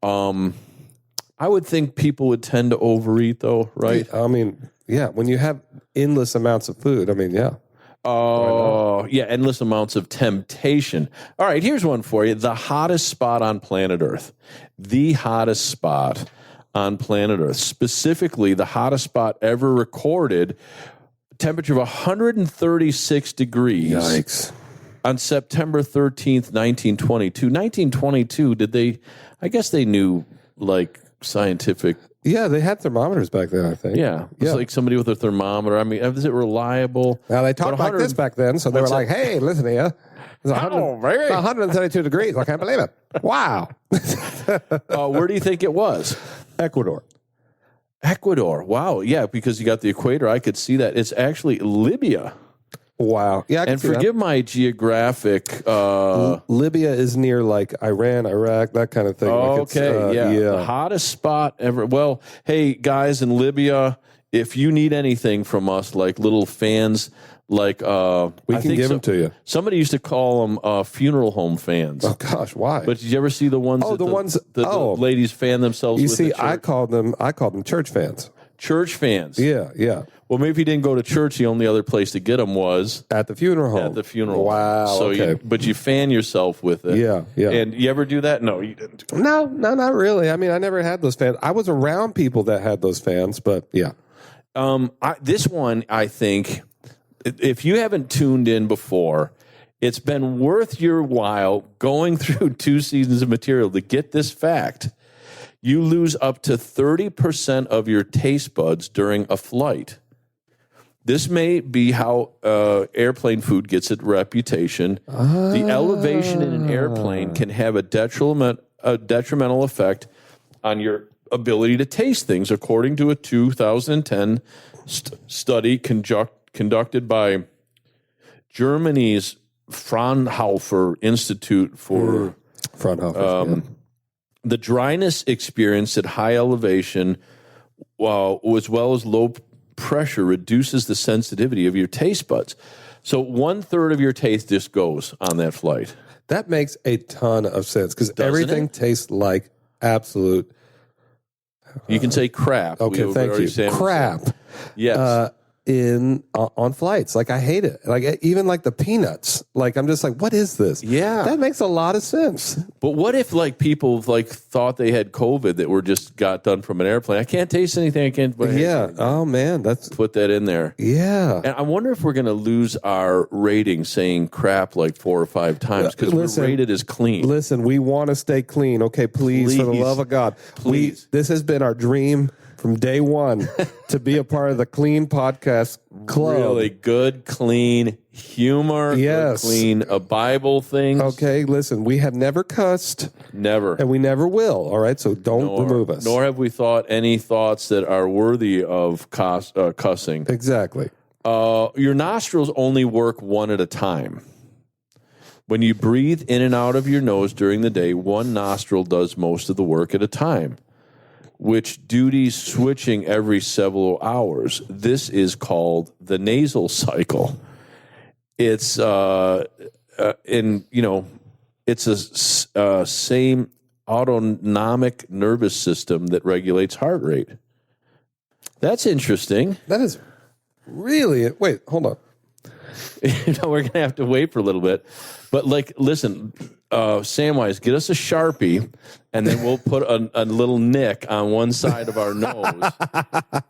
I would think people would tend to overeat, though, right? I mean, yeah. When you have endless amounts of food, I mean, yeah. Oh, yeah, endless amounts of temptation. All right, here's one for you. The hottest spot on planet Earth. The hottest spot on planet Earth. Specifically, the hottest spot ever recorded, temperature of 136 degrees. Yikes. On September 13th, 1922. 1922, I guess they knew, like, scientific... Yeah, they had thermometers back then, I think. Yeah. It's like somebody with a thermometer. I mean, is it reliable? Now, they talked like this back then, so they were like, hey, listen here. It's 132 degrees. I can't believe it. Wow. Where do you think it was? Ecuador. Wow. Yeah, because you got the equator. I could see that. It's actually Libya. Wow. Yeah, I can and see forgive my geographic. Libya is near like Iran, Iraq, that kind of thing. Okay. Like yeah. The hottest spot ever. Well, hey, guys in Libya, if you need anything from us, like little fans, like we can give them to you. Somebody used to call them funeral home fans. Oh gosh, why? But did you ever see the ones? Oh, the ladies fan themselves. You with see, the I called them church fans. Church fans. Yeah. Well, maybe if you didn't go to church, the only other place to get them was at the funeral home. At the funeral home. Wow. So okay. but you fan yourself with it. Yeah. And you ever do that? No, you didn't. No, not really. I mean, I never had those fans. I was around people that had those fans, but yeah. This one, I think, if you haven't tuned in before, it's been worth your while going through 2 seasons of material to get this fact. You lose up to 30% of your taste buds during a flight. This may be how airplane food gets its reputation. The elevation in an airplane can have a detrimental effect on your ability to taste things, according to a 2010 study conducted by Germany's Fraunhofer Institute for Fraunhofer. The dryness experienced at high elevation, as well as low pressure, reduces the sensitivity of your taste buds. So 1/3 of your taste just goes on that flight. That makes a ton of sense because everything tastes like absolute. You can say crap. Okay, thank you. Crap. Yes. On flights. Like, I hate it. Like, even like the peanuts. Like, I'm just like, what is this? Yeah. That makes a lot of sense. But what if, like, people, like, thought they had COVID that were just got done from an airplane? I can't taste anything. I can't. Yeah. Oh, man. Put that in there. Yeah. And I wonder if we're going to lose our rating saying crap like 4 or 5 times because we're rated as clean. Listen, we want to stay clean. Okay, please, for the love of God. Please. This has been our dream from day one to be a part of the Clean Podcast Club. Really good, clean humor. Yes. Good, clean Bible things. Okay, listen, we have never cussed. Never. And we never will, all right? So don't remove us. Nor have we thought any thoughts that are worthy of cussing. Exactly. Your nostrils only work one at a time. When you breathe in and out of your nose during the day, one nostril does most of the work at a time, which duties switching every several hours. This is called the nasal cycle. It's it's a same autonomic nervous system that regulates heart rate. That's interesting. That is really wait. Hold on. We're gonna have to wait for a little bit, but like, listen. Samwise, get us a Sharpie, and then we'll put a little nick on one side of our nose,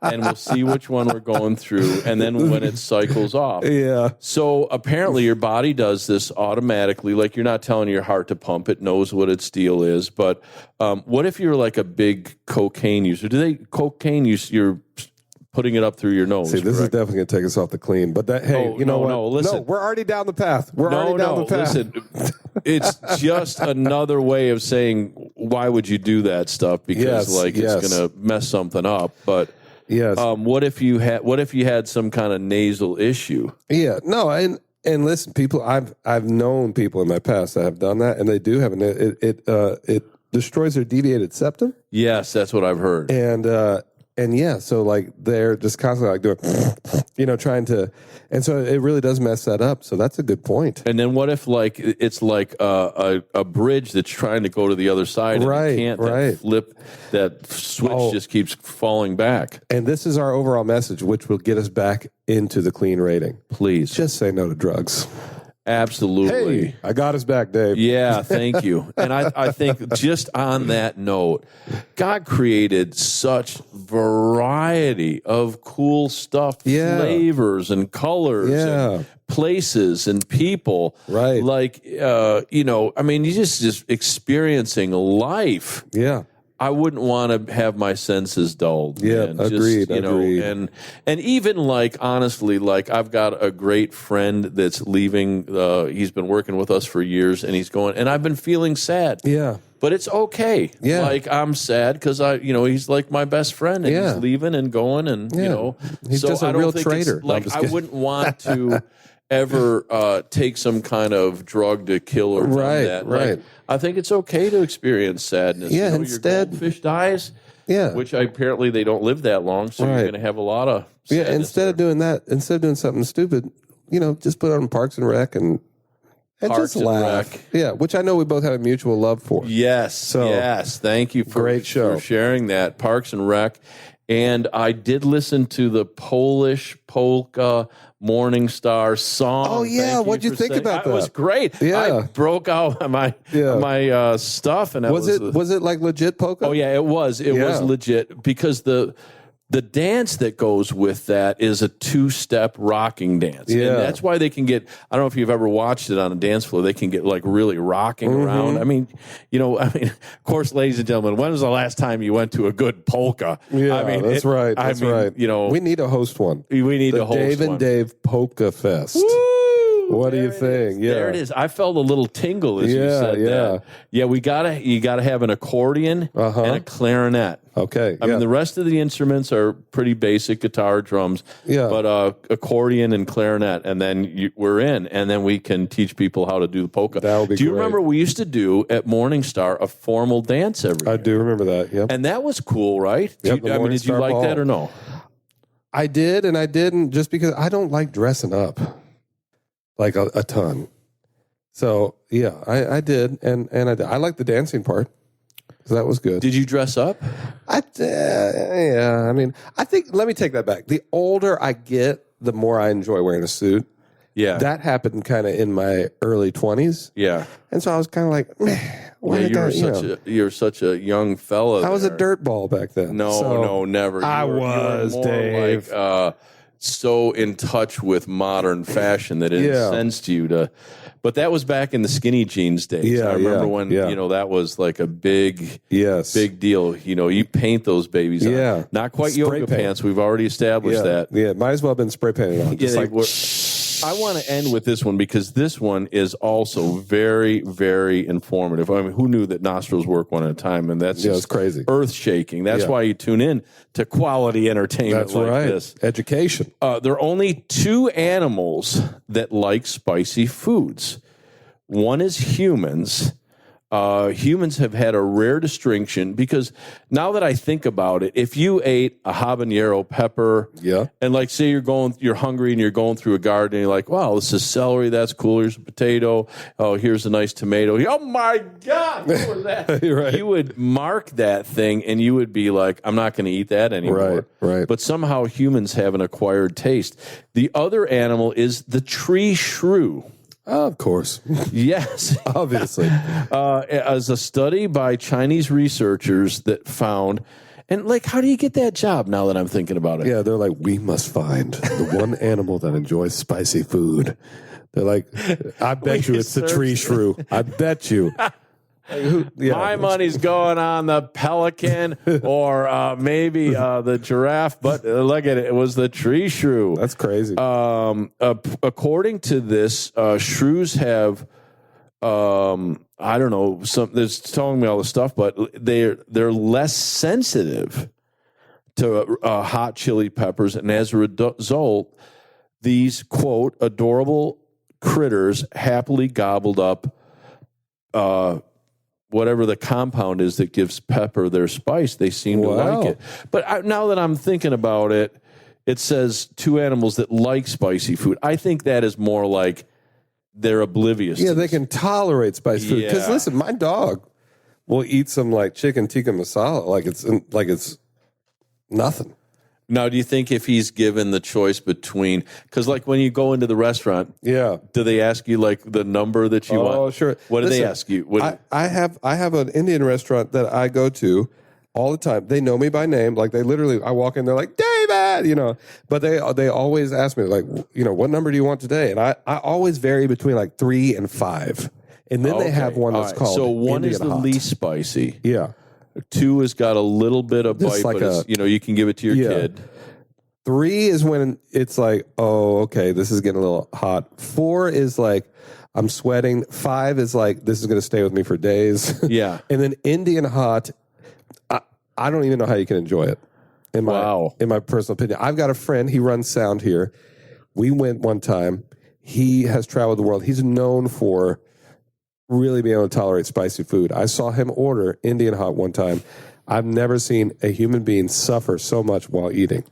and we'll see which one we're going through, and then when it cycles off. Yeah. So apparently your body does this automatically, like you're not telling your heart to pump, it knows what its deal is. But what if you're like a big cocaine user? Cocaine use, you're putting it up through your nose. See, this is definitely going to take us off the clean. But that, hey, you know what? No, listen. No, we're already down the path. Listen, it's just another way of saying, why would you do that stuff? Because it's going to mess something up. But yes, what if you had some kind of nasal issue? Yeah, no, and listen, people, I've known people in my past that have done that, and they do have it destroys their deviated septum. Yes, that's what I've heard. And And yeah, so like they're just constantly like doing, trying to, and so it really does mess that up. So that's a good point. And then what if like it's like a bridge that's trying to go to the other side, and right? It can't right. that switch just keeps falling back. And this is our overall message, which will get us back into the clean rating. Please, just say no to drugs. Absolutely. Hey, I got us back, Dave. Yeah, thank you. And I think just on that note, God created such variety of cool stuff, flavors and colors and places and people. Right. Like, I mean, you just experiencing life. Yeah. I wouldn't want to have my senses dulled. Yeah, man. agreed. And even like honestly, like I've got a great friend that's leaving. He's been working with us for years, and he's going. And I've been feeling sad. Yeah, but it's okay. Yeah, like I'm sad because he's like my best friend, and he's leaving and going, and he's so just a real traitor. Like I wouldn't want to ever take some kind of drug to kill or that. Right. Like, I think it's okay to experience sadness. Yeah, instead, your goldfish dies. Yeah, which apparently they don't live that long, so you're going to have a lot of sadness. Yeah, instead of doing something stupid, just put on Parks and Rec and just laugh. Rec. Yeah, which I know we both have a mutual love for. Yes, yes. Thank you for great show for sharing that, Parks and Rec. And I did listen to the Polish polka Morningstar song. Oh yeah, what'd you think about that? It was great. Yeah, I broke out my stuff, and was it like legit polka? Oh yeah, it was. It was legit because the dance that goes with that is a 2-step rocking dance. Yeah. And that's why they can get, I don't know if you've ever watched it on a dance floor, they can get like really rocking around. I mean, of course, ladies and gentlemen, when was the last time you went to a good polka? Yeah, I mean, that's right. That's right. We need to host one. We need to host Dave and Dave Polka Fest. Woo! What do you think? Yeah, there it is. I felt a little tingle as you said that. Yeah, you gotta have an accordion and a clarinet. Okay. I mean, the rest of the instruments are pretty basic: guitar, drums. Yeah. But accordion and clarinet, and then we're in, and then we can teach people how to do the polka. That would be. Do you remember we used to do at Morningstar a formal dance every year? I do remember that. Yeah. And that was cool, right? Yep, did you like that or no? I did, and I didn't, just because I don't like dressing up. Like a ton. So yeah, I did, and I did. I liked the dancing part. So that was good. Did you dress up? Yeah. I mean, I think, let me take that back. The older I get, the more I enjoy wearing a suit. Yeah. That happened kind of in my early 20s. Yeah. And so I was kind of like, you're such a young fella. I was a dirtball back then. No, never. I was, Dave. Like, so in touch with modern fashion that it incensed you to. But that was back in the skinny jeans days. Yeah, I remember when that was like a big deal. You paint those babies on. Not quite spray yoga pants. We've already established that. Yeah, might as well have been spray painted on. I want to end with this one because this one is also very, very informative. I mean, who knew that nostrils work one at a time? And that's it's crazy, earth shaking. That's why you tune in to quality entertainment this. Education. There are only 2 animals that like spicy foods. One is humans. Humans have had a rare distinction because now that I think about it, if you ate a habanero pepper, and like say you're hungry and you're going through a garden and you're like, wow, this is celery, that's cool. Here's a potato. Oh, here's a nice tomato. Oh my God, what was that? Right. You would mark that thing and you would be like, I'm not going to eat that anymore. Right. But somehow humans have an acquired taste. The other animal is the tree shrew. Of course. Yes. Obviously. As a study by Chinese researchers that found, and like, how do you get that job now that I'm thinking about it? Yeah, they're like, we must find the one animal that enjoys spicy food. They're like, I bet you it's the tree shrew. I bet you. My money's going on the pelican or maybe the giraffe, but look at it. It was the tree shrew. That's crazy. According to this, shrews have, I don't know, there's telling me all this stuff, but they're less sensitive to hot chili peppers. And as a result, these, quote, adorable critters happily gobbled up whatever the compound is that gives pepper their spice, they seem to like it. But now that I'm thinking about it, it says 2 animals that like spicy food. I think that is more like they're oblivious. Yeah, they can tolerate spicy food. Because listen, my dog will eat some like chicken tikka masala like it's nothing. Now, do you think if he's given the choice between, because like when you go into the restaurant, do they ask you like the number that you want? Oh, sure. What do they ask you? I have an Indian restaurant that I go to all the time. They know me by name. Like I walk in, they're like, David, but they always ask me like, what number do you want today? And I always vary between like 3 and 5. And then they have one that's called So 1 Indian is the hot. least spicy. Yeah. 2 has got a little bit of bite, like but you can give it to your kid. 3 is when it's like, oh, okay, this is getting a little hot. 4 is like, I'm sweating. 5 is like, this is going to stay with me for days. Yeah. And then Indian hot, I don't even know how you can enjoy it. In my personal opinion. I've got a friend, he runs sound here. We went one time. He has traveled the world. He's known for really being able to tolerate spicy food. I saw him order Indian hot one time. I've never seen a human being suffer so much while eating.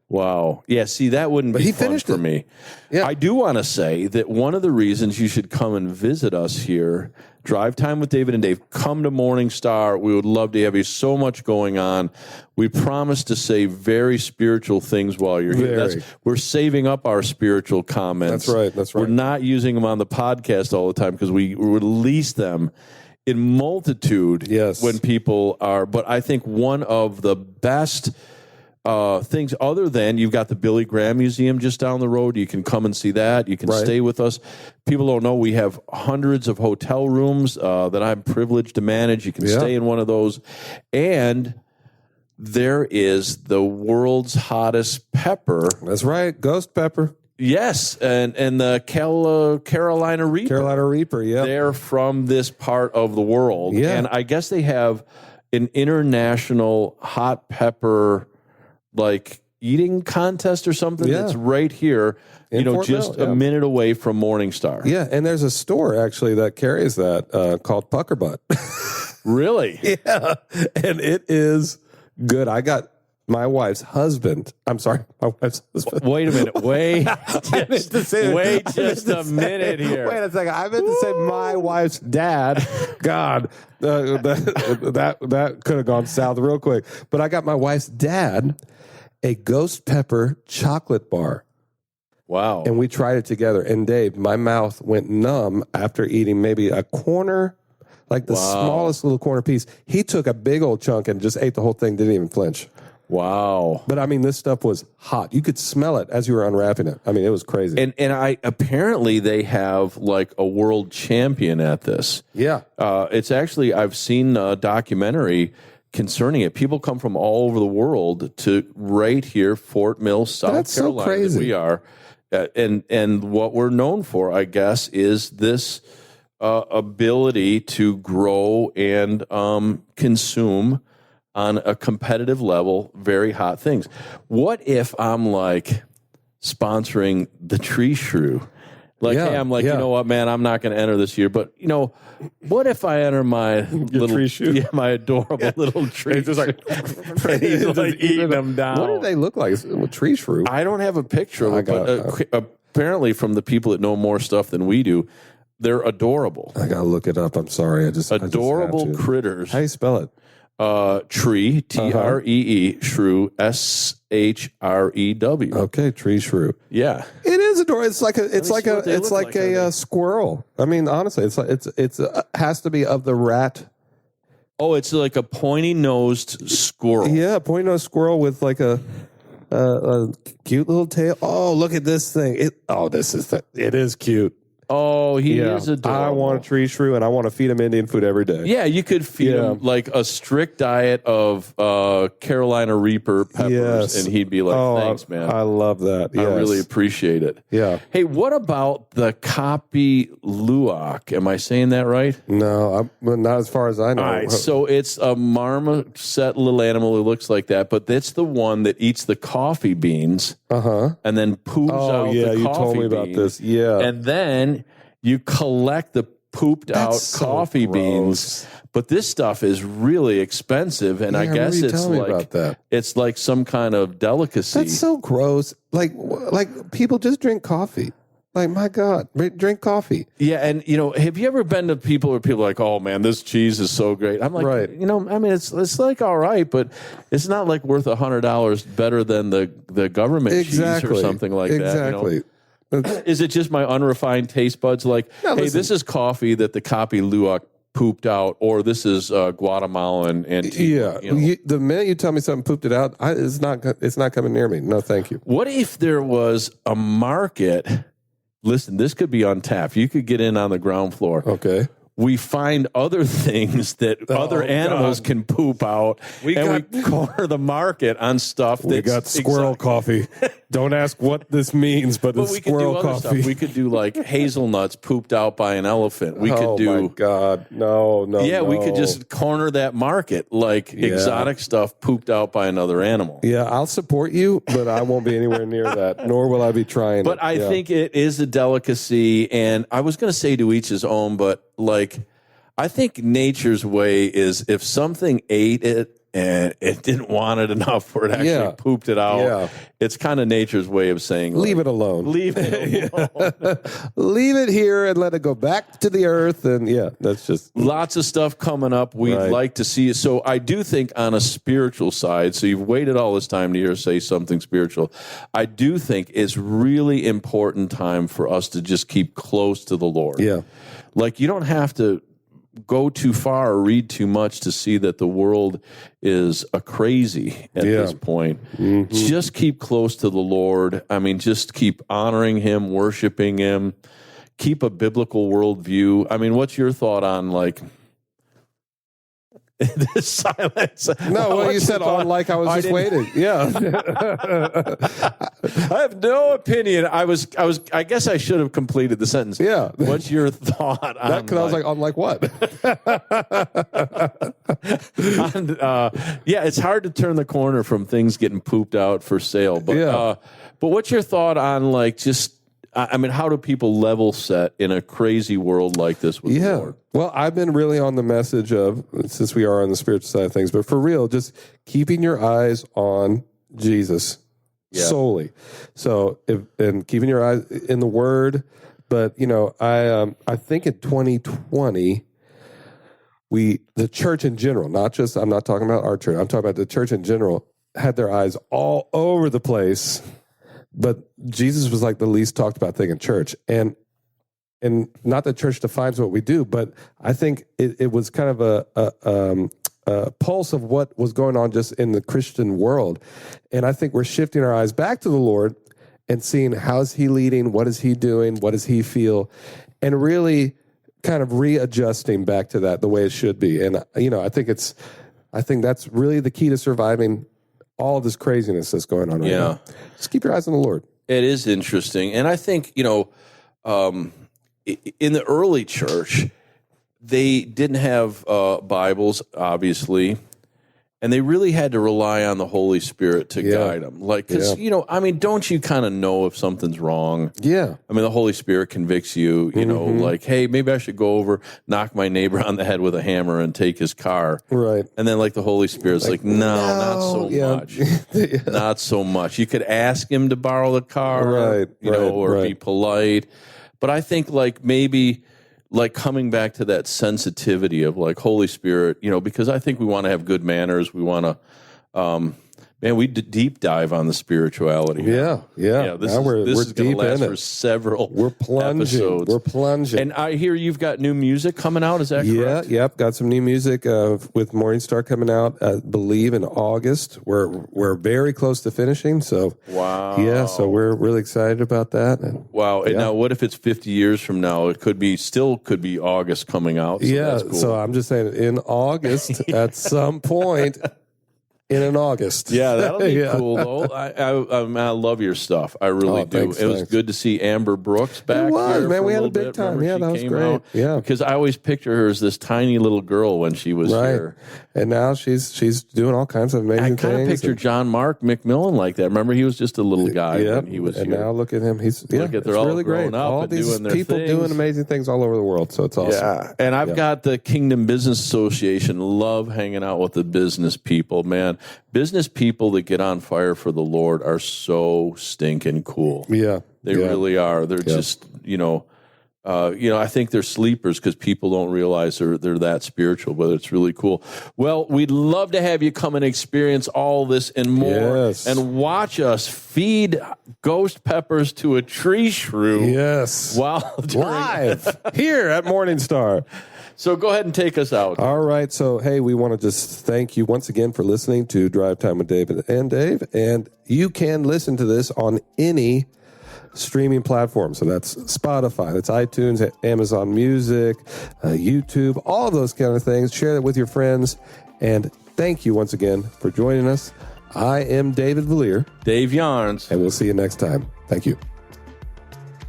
Wow. Yeah, see, that wouldn't be fun for me. Yeah. I do want to say that one of the reasons you should come and visit us here, Drive Time with David and Dave, come to Morningstar. We would love to have you. So much going on. We promise to say very spiritual things while you're here. We're saving up our spiritual comments. That's right. We're not using them on the podcast all the time because we release them in multitude when people are. But I think one of the best things, other than you've got the Billy Graham Museum just down the road. You can come and see that. You can stay with us. People don't know we have hundreds of hotel rooms that I'm privileged to manage. You can stay in one of those. And there is the world's hottest pepper. That's right. Ghost pepper. Yes. And the Carolina Reaper. Carolina Reaper, yeah. They're from this part of the world. Yeah. And I guess they have an international hot pepper like eating contest or something that's right here, just a minute away from Morningstar. Yeah, and there's a store actually that carries that called Pucker Butt. Really? Yeah, and it is good. I got my wife's husband. I'm sorry, my wife's husband. Wait a minute. Wait just a minute here. Wait a second. I meant to say my wife's dad. God, that could have gone south real quick. But I got my wife's dad a ghost pepper chocolate bar. Wow. And we tried it together. And Dave, my mouth went numb after eating maybe a corner, like the smallest little corner piece. He took a big old chunk and just ate the whole thing, didn't even flinch. Wow. But I mean, this stuff was hot. You could smell it as you were unwrapping it. I mean, it was crazy. And I apparently they have like a world champion at this. Yeah. It's actually, I've seen a documentary concerning it. People come from all over the world to right here, Fort Mill, South Carolina. So crazy. We are. And what we're known for, I guess, is this ability to grow and consume on a competitive level very hot things. What if I'm like sponsoring the tree shrew? Like, hey, I'm like, you know what, man, I'm not going to enter this year, but what if I enter my little tree shoe? My adorable little tree. It's just like, he's like eating them down. What do they look like? A tree shrew? I don't have a picture of it, but apparently from the people that know more stuff than we do, they're adorable. I got to look it up. I'm sorry. Adorable critters. How do you spell it? Tree, Tree, shrew, SHREW. Okay, tree shrew. Yeah, it is adorable. It's like a squirrel. I mean, honestly, it's has to be of the rat. Oh, it's like a pointy-nosed squirrel. Yeah, pointy-nosed squirrel with like a cute little tail. Oh, look at this thing. It is cute. Oh, he is adorable. I want a tree shrew, and I want to feed him Indian food every day. Yeah, you could feed him like a strict diet of Carolina Reaper peppers, and he'd be like, thanks, man. I love that. Yes. I really appreciate it. Yeah. Hey, what about the Kopi Luwak? Am I saying that right? No, not as far as I know. All right, so it's a marmoset little animal who looks like that, but that's the one that eats the coffee beans and then poos out the coffee beans. You told me about this. Yeah. And then you collect the pooped out coffee beans. But this stuff is really expensive, and I guess it's like some kind of delicacy. That's so gross. Like people just drink coffee. Like, my God, drink coffee. Yeah, and have you ever been to people where people are like, "Oh man, this cheese is so great"? I'm like, I mean, it's like all right, but it's not like worth $100 better than the government cheese or something like that. Exactly. Is it just my unrefined taste buds? Like, hey, this is coffee that the Kapi Luwak pooped out, or this is Guatemalan Antigua. The minute you tell me something pooped it out, it's not coming near me. No, thank you. What if there was a market? Listen, this could be untapped. You could get in on the ground floor. Okay. We find other things that other animals can poop out, we corner the market on stuff that's... We got squirrel coffee. Don't ask what this means, but it's squirrel coffee. We could do like hazelnuts pooped out by an elephant. We could do... Oh, my God. No. Yeah, we could just corner that market, like exotic stuff pooped out by another animal. Yeah, I'll support you, but I won't be anywhere near that, nor will I be trying But I think it is a delicacy, and I was going to say to each his own, but like, I think nature's way is if something ate it and it didn't want it enough where it actually pooped it out, it's kind of nature's way of saying, leave it alone. Leave it alone. Leave it here and let it go back to the earth. And that's just... Lots of stuff coming up. We'd like to see it. So I do think on a spiritual side, so you've waited all this time to hear us say something spiritual. I do think it's really important time for us to just keep close to the Lord. Yeah. Like, you don't have to go too far or read too much to see that the world is a crazy at this point. Mm-hmm. Just keep close to the Lord. I mean, just keep honoring Him, worshiping Him. Keep a biblical worldview. I mean, what's your thought on, like... This silence. No, well, you said on like I was just waiting. Yeah. I have no opinion. I guess I should have completed the sentence. Yeah. What's your thought on that? Because I was like, on like what? It's hard to turn the corner from things getting pooped out for sale. But but what's your thought on, like, just, I mean, how do people level set in a crazy world like this with the Lord? Well, I've been really on the message of, since we are on the spiritual side of things, but for real, just keeping your eyes on Jesus solely. So, and keeping your eyes in the Word. But, I think in 2020, the church in general, I'm not talking about our church, I'm talking about the church in general, had their eyes all over the place. But Jesus was like the least talked about thing in church. And not that church defines what we do, but I think it was kind of a pulse of what was going on just in the Christian world. And I think we're shifting our eyes back to the Lord and seeing how's He leading, what is He doing, what does He feel, and really kind of readjusting back to that the way it should be. And I think that's really the key to surviving all this craziness that's going on right now. Just keep your eyes on the Lord. It is interesting. And I think, in the early church, they didn't have Bibles, obviously, and they really had to rely on the Holy Spirit to guide them. Like, because, don't you kind of know if something's wrong? Yeah. I mean, the Holy Spirit convicts you, like, hey, maybe I should go over, knock my neighbor on the head with a hammer and take his car. Right. And then, like, the Holy Spirit's like, no, not so much. Not so much. You could ask him to borrow the car, or be polite. But I think, like, maybe, like, coming back to that sensitivity of, like, Holy Spirit, because I think we want to have good manners. We want to, we deep dive on the spirituality. Yeah. This is going to last for several episodes. We're plunging. And I hear you've got new music coming out. Is that correct? Yep. Got some new music with Morningstar coming out, I believe, in August. We're very close to finishing. So wow. Yeah. So we're really excited about that. Wow. And now, what if it's 50 years from now? It could be August coming out. So that's cool. So I'm just saying, in August, at some point. In August. Yeah, that'll be cool, though. I love your stuff. I really do. It was good to see Amber Brooks back. It was, here man. We had a big bit. time. Remember that was great. Yeah. Because I always picture her as this tiny little girl when she was here. And now she's doing all kinds of amazing things. I kind of picture John Mark McMillan like that. Remember, he was just a little guy when he was and here. now look at him. They're all really great. All these people doing amazing things all over the world. So it's awesome. Yeah, and I've got the Kingdom Business Association. Love hanging out with the business people, man. Business people that get on fire for the Lord are so stinking cool. Yeah, they really are. They're just, I think they're sleepers because people don't realize they're that spiritual, but it's really cool. Well, we'd love to have you come and experience all this and more and watch us feed ghost peppers to a tree shrew. Yes. Live here at Morningstar. So go ahead and take us out. All right. So, hey, we want to just thank you once again for listening to Drive Time with David and Dave. And you can listen to this on any streaming platform. So that's Spotify, that's iTunes, Amazon Music, YouTube, all of those kind of things. Share it with your friends. And thank you once again for joining us. I am David Vallier. Dave Yarns. And we'll see you next time. Thank you.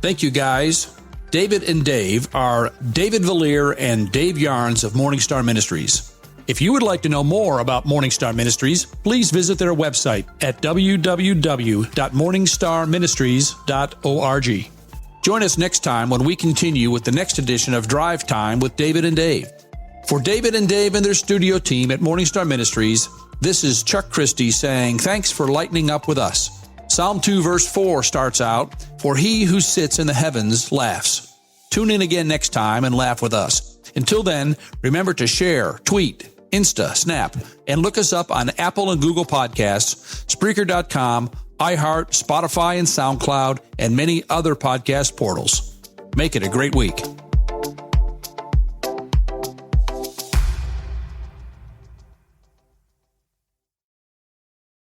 Thank you, guys. David and Dave are David Vallier and Dave Yarns of Morningstar Ministries. If you would like to know more about Morningstar Ministries, please visit their website at www.morningstarministries.org. Join us next time when we continue with the next edition of Drive Time with David and Dave. For David and Dave and their studio team at Morningstar Ministries, this is Chuck Christie saying thanks for lightening up with us. Psalm 2 verse 4 starts out, "For he who sits in the heavens laughs." Tune in again next time and laugh with us. Until then, remember to share, tweet, Insta, Snap, and look us up on Apple and Google Podcasts, Spreaker.com, iHeart, Spotify, and SoundCloud, and many other podcast portals. Make it a great week.